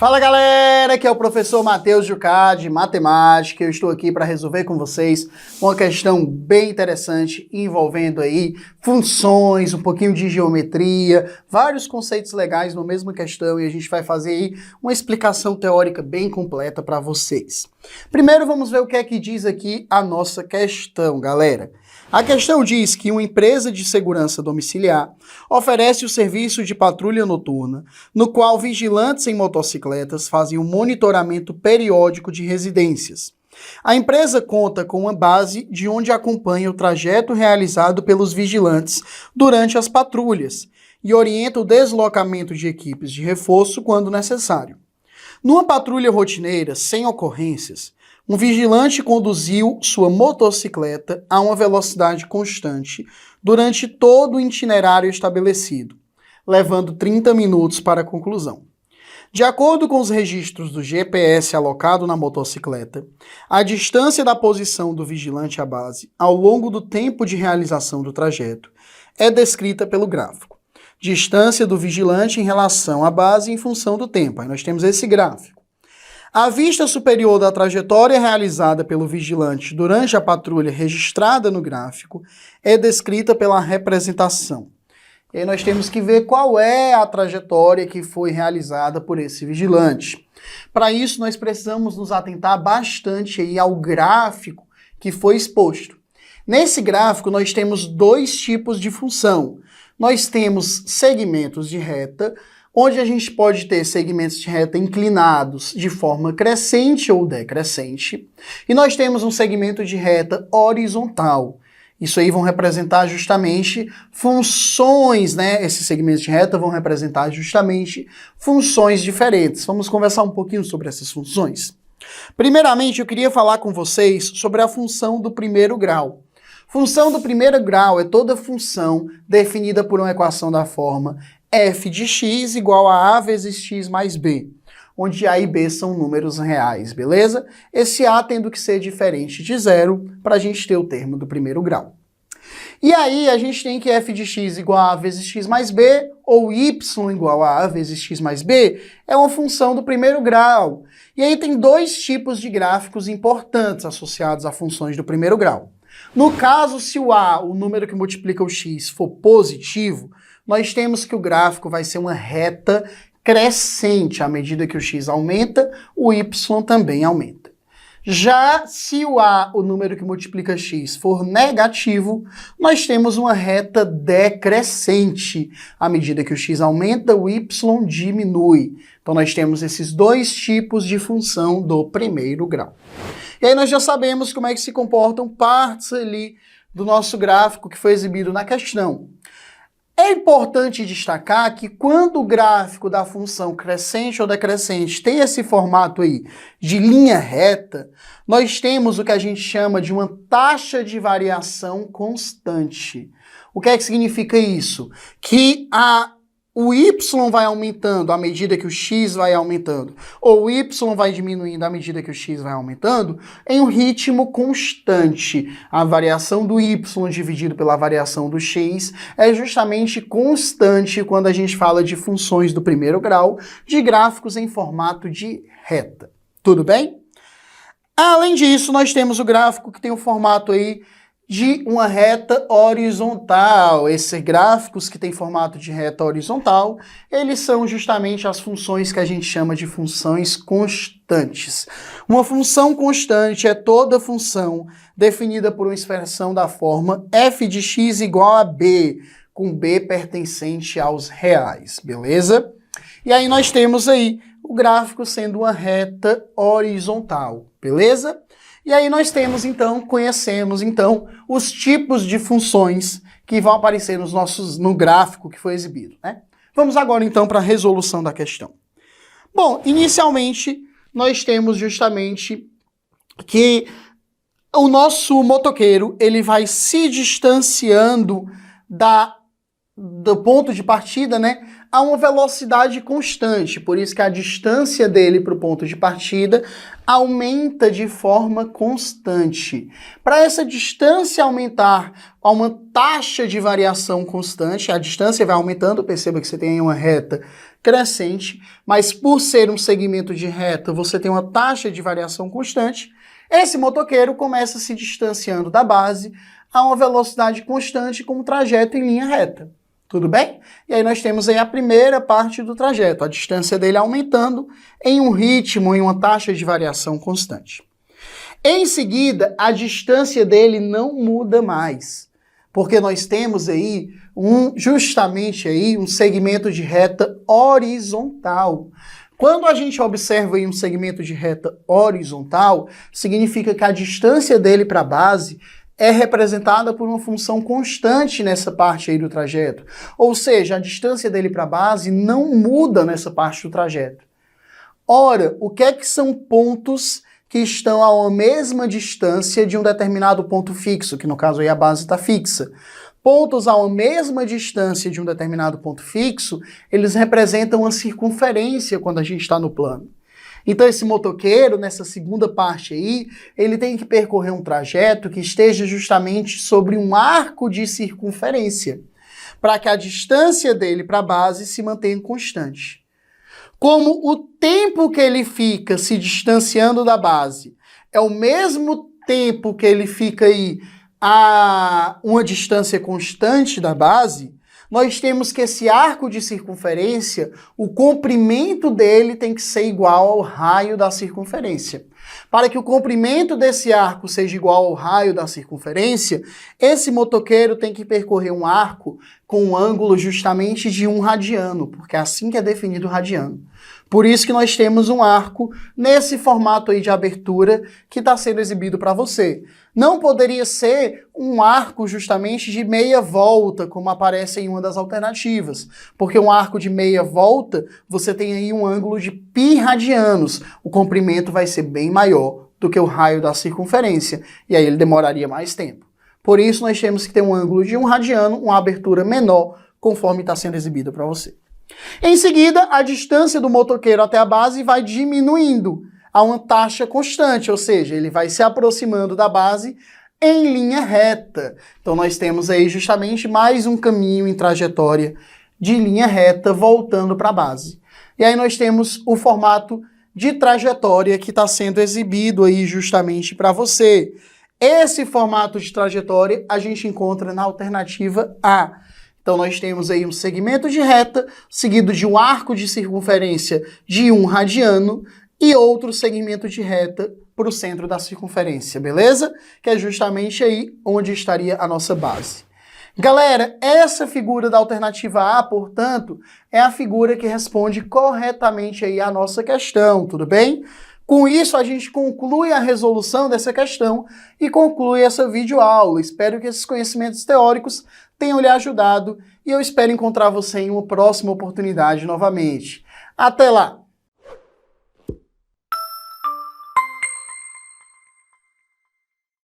Fala galera, aqui é o professor Matheus Jucá de Matemática. Eu estou aqui para resolver com vocês uma questão bem interessante envolvendo aí funções, um pouquinho de geometria, vários conceitos legais na mesma questão e a gente vai fazer aí uma explicação teórica bem completa para vocês. Primeiro vamos ver o que é que diz aqui a nossa questão, galera. A questão diz que uma empresa de segurança domiciliar oferece o serviço de patrulha noturna, no qual vigilantes em motocicletas fazem um monitoramento periódico de residências. A empresa conta com uma base de onde acompanha o trajeto realizado pelos vigilantes durante as patrulhas e orienta o deslocamento de equipes de reforço quando necessário. Numa patrulha rotineira, sem ocorrências, um vigilante conduziu sua motocicleta a uma velocidade constante durante todo o itinerário estabelecido, levando 30 minutos para a conclusão. De acordo com os registros do GPS alocado na motocicleta, a distância da posição do vigilante à base ao longo do tempo de realização do trajeto é descrita pelo gráfico. Distância do vigilante em relação à base em função do tempo. Aí nós temos esse gráfico. A vista superior da trajetória realizada pelo vigilante durante a patrulha registrada no gráfico é descrita pela representação. E aí nós temos que ver qual é a trajetória que foi realizada por esse vigilante. Para isso, nós precisamos nos atentar bastante aí ao gráfico que foi exposto. Nesse gráfico, nós temos dois tipos de função. Nós temos segmentos de reta, onde a gente pode ter segmentos de reta inclinados de forma crescente ou decrescente, e nós temos um segmento de reta horizontal. Isso aí vão representar justamente funções, né? Esses segmentos de reta vão representar justamente funções diferentes. Vamos conversar um pouquinho sobre essas funções. Primeiramente, eu queria falar com vocês sobre a função do primeiro grau. Função do primeiro grau é toda função definida por uma equação da forma f de x igual a vezes x mais b, onde a e b são números reais, beleza? Esse a tendo que ser diferente de zero para a gente ter o termo do primeiro grau. E aí a gente tem que f de x igual a vezes x mais b, ou y igual a vezes x mais b, é uma função do primeiro grau. E aí tem dois tipos de gráficos importantes associados a funções do primeiro grau. No caso, se o a, o número que multiplica o x, for positivo, nós temos que o gráfico vai ser uma reta crescente. À medida que o x aumenta, o y também aumenta. Já se o a, o número que multiplica x, for negativo, nós temos uma reta decrescente. À medida que o x aumenta, o y diminui. Então nós temos esses dois tipos de função do primeiro grau. E aí nós já sabemos como é que se comportam partes ali do nosso gráfico que foi exibido na questão. É importante destacar que quando o gráfico da função crescente ou decrescente tem esse formato aí de linha reta, nós temos o que a gente chama de uma taxa de variação constante. O que é que significa isso? Que o y vai aumentando à medida que o x vai aumentando, ou o y vai diminuindo à medida que o x vai aumentando, em um ritmo constante. A variação do y dividido pela variação do x é justamente constante quando a gente fala de funções do primeiro grau, de gráficos em formato de reta. Tudo bem? Além disso, nós temos o gráfico que tem o formato aí de uma reta horizontal. Esses gráficos que têm formato de reta horizontal, eles são justamente as funções que a gente chama de funções constantes. Uma função constante é toda função definida por uma expressão da forma f de x igual a b, com b pertencente aos reais, beleza? E aí nós temos aí o gráfico sendo uma reta horizontal, beleza? E aí nós temos conhecemos os tipos de funções que vão aparecer no gráfico que foi exibido, né? Vamos agora então para a resolução da questão. Bom, inicialmente nós temos justamente que o nosso motoqueiro ele vai se distanciando da do ponto de partida, né, a uma velocidade constante. Por isso que a distância dele para o ponto de partida aumenta de forma constante. Para essa distância aumentar a uma taxa de variação constante, a distância vai aumentando, perceba que você tem uma reta crescente, mas por ser um segmento de reta, você tem uma taxa de variação constante. Esse motoqueiro começa se distanciando da base a uma velocidade constante com um trajeto em linha reta. Tudo bem? E aí nós temos aí a primeira parte do trajeto, a distância dele aumentando em um ritmo, em uma taxa de variação constante. Em seguida, a distância dele não muda mais, porque nós temos aí justamente aí um segmento de reta horizontal. Quando a gente observa aí um segmento de reta horizontal, significa que a distância dele para a base é representada por uma função constante nessa parte aí do trajeto. Ou seja, a distância dele para a base não muda nessa parte do trajeto. Ora, o que é que são pontos que estão a uma mesma distância de um determinado ponto fixo, que no caso aí a base está fixa? Pontos a uma mesma distância de um determinado ponto fixo, eles representam uma circunferência quando a gente está no plano. Então esse motoqueiro, nessa segunda parte aí, ele tem que percorrer um trajeto que esteja justamente sobre um arco de circunferência, para que a distância dele para a base se mantenha constante. Como o tempo que ele fica se distanciando da base é o mesmo tempo que ele fica aí a uma distância constante da base, nós temos que esse arco de circunferência, o comprimento dele tem que ser igual ao raio da circunferência. Para que o comprimento desse arco seja igual ao raio da circunferência, esse motoqueiro tem que percorrer um arco com um ângulo justamente de 1 radiano, porque é assim que é definido o radiano. Por isso que nós temos um arco nesse formato aí de abertura que está sendo exibido para você. Não poderia ser um arco justamente de meia volta, como aparece em uma das alternativas, porque um arco de meia volta, você tem aí um ângulo de π radianos. O comprimento vai ser bem maior do que o raio da circunferência, e aí ele demoraria mais tempo. Por isso nós temos que ter um ângulo de 1 radiano, uma abertura menor, conforme está sendo exibida para você. Em seguida, a distância do motoqueiro até a base vai diminuindo a uma taxa constante, ou seja, ele vai se aproximando da base em linha reta. Então nós temos aí justamente mais um caminho em trajetória de linha reta voltando para a base. E aí nós temos o formato de trajetória que está sendo exibido aí justamente para você. Esse formato de trajetória a gente encontra na alternativa A. Então nós temos aí um segmento de reta, seguido de um arco de circunferência de 1 radiano e outro segmento de reta para o centro da circunferência, beleza? Que é justamente aí onde estaria a nossa base. Galera, essa figura da alternativa A, portanto, é a figura que responde corretamente aí a nossa questão, tudo bem? Com isso, a gente conclui a resolução dessa questão e conclui essa videoaula. Espero que esses conhecimentos teóricos tenham lhe ajudado e eu espero encontrar você em uma próxima oportunidade novamente. Até lá!